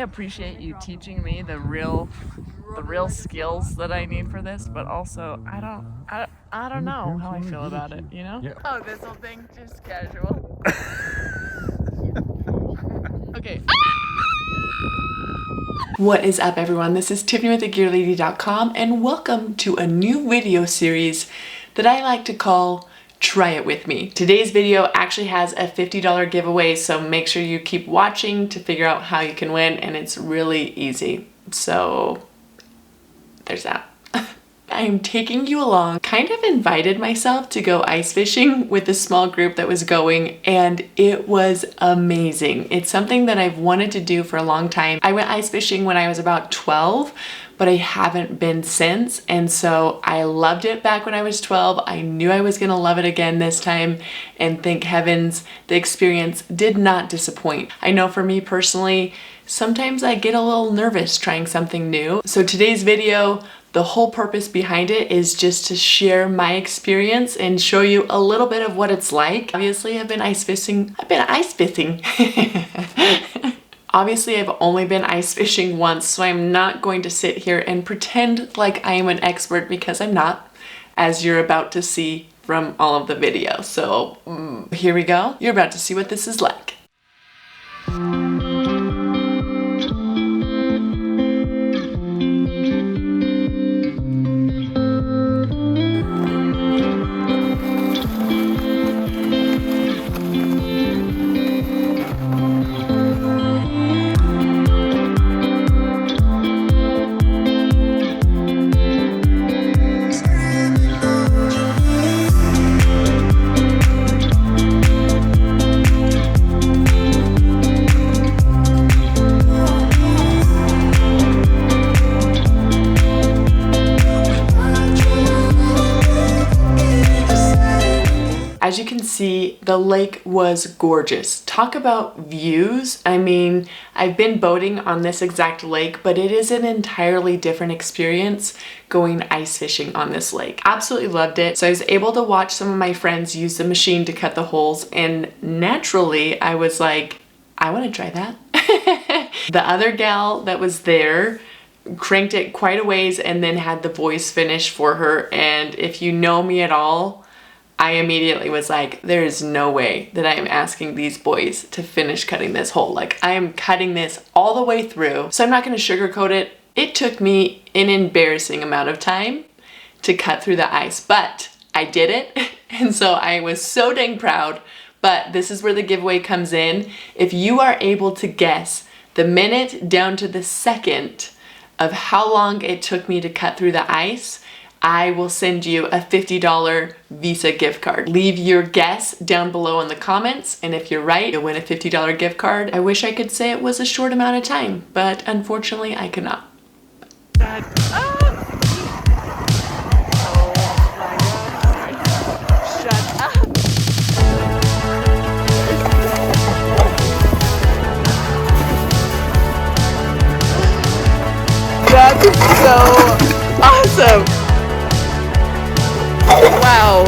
appreciate you teaching me the real skills that I need for this, but also I don't know how I feel about it, you know? Yeah. Oh, this whole thing just casual. Okay. What is up, everyone? This is Tiffany with thegearlady.com, and welcome to a new video series that I like to call Try It With Me. Today's video actually has a $50 giveaway, so make sure you keep watching to figure out how you can win, and it's really easy. So there's that. I am taking you along. Kind of invited myself to go ice fishing with a small group that was going, and it was amazing. It's something that I've wanted to do for a long time. I went ice fishing when I was about 12, but I haven't been since, and so I loved it back when I was 12. I knew I was gonna love it again this time, and thank heavens the experience did not disappoint. I know for me personally, sometimes I get a little nervous trying something new. So today's video, the whole purpose behind it is just to share my experience and show you a little bit of what it's like. Obviously, I've been ice fishing. Obviously, I've only been ice fishing once, so I'm not going to sit here and pretend like I am an expert, because I'm not, as you're about to see from all of the videos. So here we go. You're about to see what this is like. As you can see, the lake was gorgeous. Talk about views. I mean, I've been boating on this exact lake, but it is an entirely different experience going ice fishing on this lake. Absolutely loved it. So I was able to watch some of my friends use the machine to cut the holes, and naturally I was like, I want to try that. The other gal that was there cranked it quite a ways and then had the boys finish for her, and if you know me at all, I immediately was like, there is no way that I am asking these boys to finish cutting this hole. Like, I am cutting this all the way through. So I'm not gonna sugarcoat it. It took me an embarrassing amount of time to cut through the ice, but I did it. And so I was so dang proud. But this is where the giveaway comes in. If you are able to guess the minute down to the second of how long it took me to cut through the ice, I will send you a $50 Visa gift card. Leave your guess down below in the comments, and if you're right, you'll win a $50 gift card. I wish I could say it was a short amount of time, but unfortunately I cannot. Shut up. That's so awesome. Wow.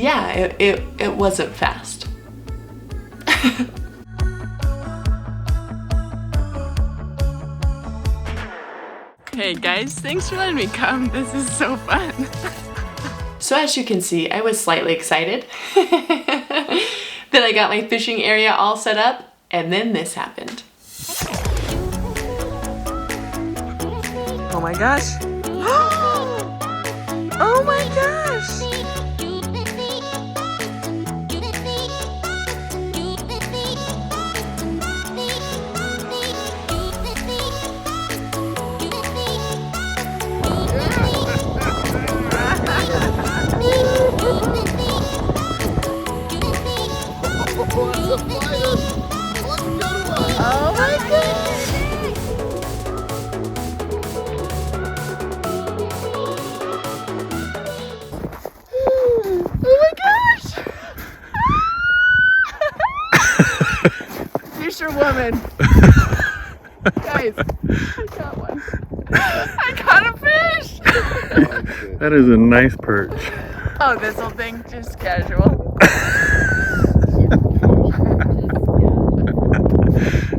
yeah, it wasn't fast. Hey guys, thanks for letting me come. This is so fun. So as you can see, I was slightly excited. Then I got my fishing area all set up, and then this happened. Oh my gosh. Oh my gosh. Oh my goodness! Oh my gosh! Fisherwoman! Guys, I got one. I caught a fish! That is a nice perch. Oh, this whole thing, just casual.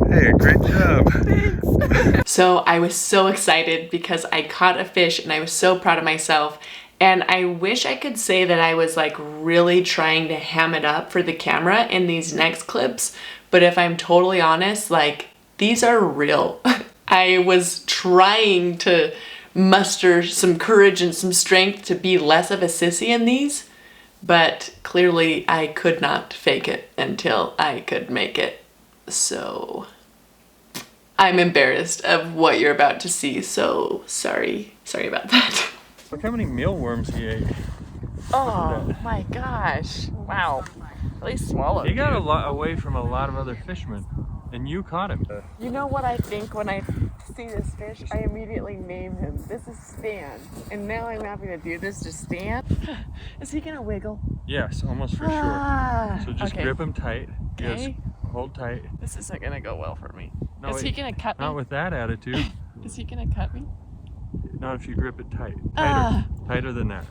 Hey, great job. Thanks. So I was so excited because I caught a fish and I was so proud of myself. And I wish I could say that I was like really trying to ham it up for the camera in these next clips. But if I'm totally honest, like these are real. I was trying to muster some courage and some strength to be less of a sissy in these. But clearly I could not fake it until I could make it. So I'm embarrassed of what you're about to see, so sorry about that. Look how many mealworms he ate. Oh my gosh. Wow. At least swallowed. He got a lot away from a lot of other fishermen, and you caught him. You know what I think when I see this fish? I immediately name him. This is Stan. And now I'm having to do this to Stan. Is he gonna wiggle? Yes, almost for Ah, sure. So just okay. grip him tight. Yes, Okay. hold tight. This isn't gonna go well for me. No, Is he gonna cut me? Not with that attitude. Is he gonna cut me? Not if you grip it tight. Tighter. Ah. Tighter than that.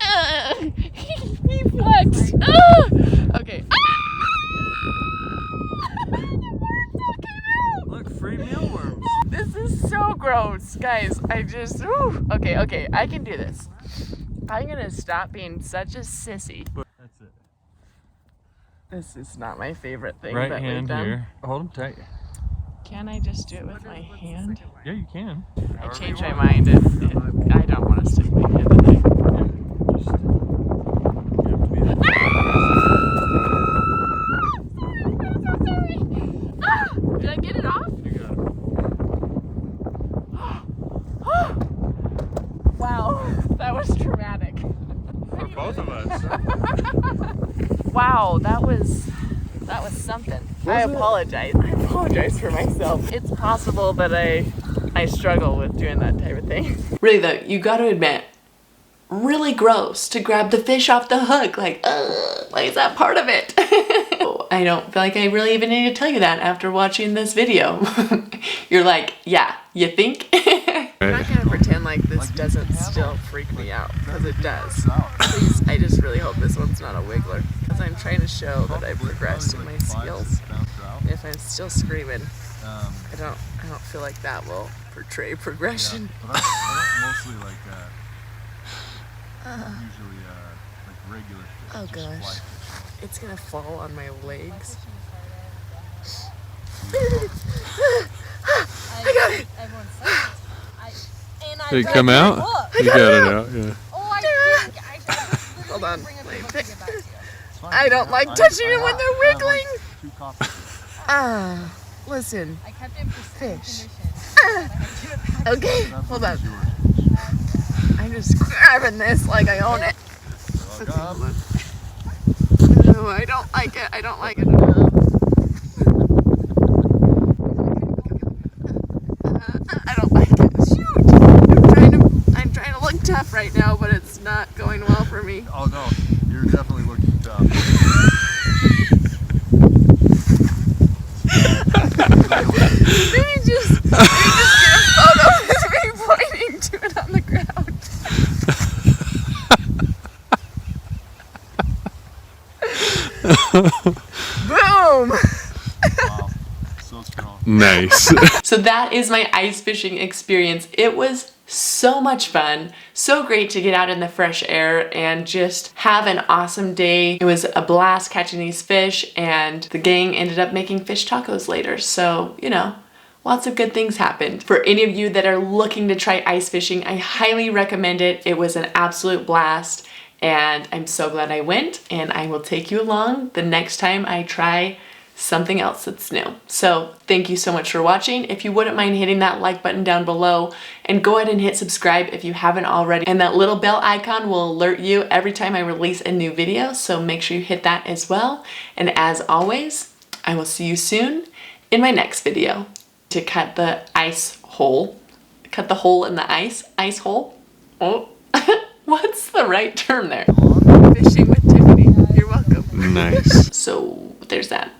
He flexed. Ah! Okay. Look, free mealworms. This is so gross, guys. I just, whew. Okay, I can do this. I'm gonna stop being such a sissy. That's it. This is not my favorite thing Right that we've hand done. here. Hold him tight. Can I just do it with my hand? Yeah, you can. I changed my mind. I don't want to stick my hand in there. Did I get it off? You got it. Wow, that was traumatic. For both of us. Wow, that was something. I apologize. I apologize for myself. It's possible that I struggle with doing that type of thing. Really though, you gotta admit, really gross to grab the fish off the hook. Like is that part of it? I don't feel like I really even need to tell you that after watching this video. You're like, yeah, you think? I'm not gonna pretend like this doesn't still freak me out, because it does. Please, I just really hope this one's not a wiggler, because I'm trying to show that I've progressed in my skills. And if I'm still screaming, I don't feel like that will portray progression. Yeah, but I mostly like usually like regular fish. Oh just gosh. fly fish. It's gonna fall on my legs. I got it! Did it come out? You got it out, yeah. Hold on. I don't like touching it when they're wiggling. Two coffee. Listen. I kept it in Fish. condition. Okay, hold on. I'm just grabbing this like I own it. Okay, hold on. No, I don't like it. I don't like it. I don't like it. Shoot! I'm trying to look tough right now, but it's not going well for me. Oh no, you're definitely looking tough. Maybe just get a photo of me pointing to it on the ground. Boom! Wow. So strong. Nice. So that is my ice fishing experience. It was so much fun, so great to get out in the fresh air and just have an awesome day. It was a blast catching these fish, and the gang ended up making fish tacos later. So, you know, lots of good things happened. For any of you that are looking to try ice fishing, I highly recommend it. It was an absolute blast, and I'm so glad I went, and I will take you along the next time I try something else that's new. So thank you so much for watching. If you wouldn't mind hitting that like button down below, and go ahead and hit subscribe if you haven't already. And that little bell icon will alert you every time I release a new video, so make sure you hit that as well. And as always, I will see you soon in my next video. To cut the ice hole, cut the hole in the ice hole. Oh, what's the right term there? Fishing with Tiffany. You're welcome. Nice. So there's that.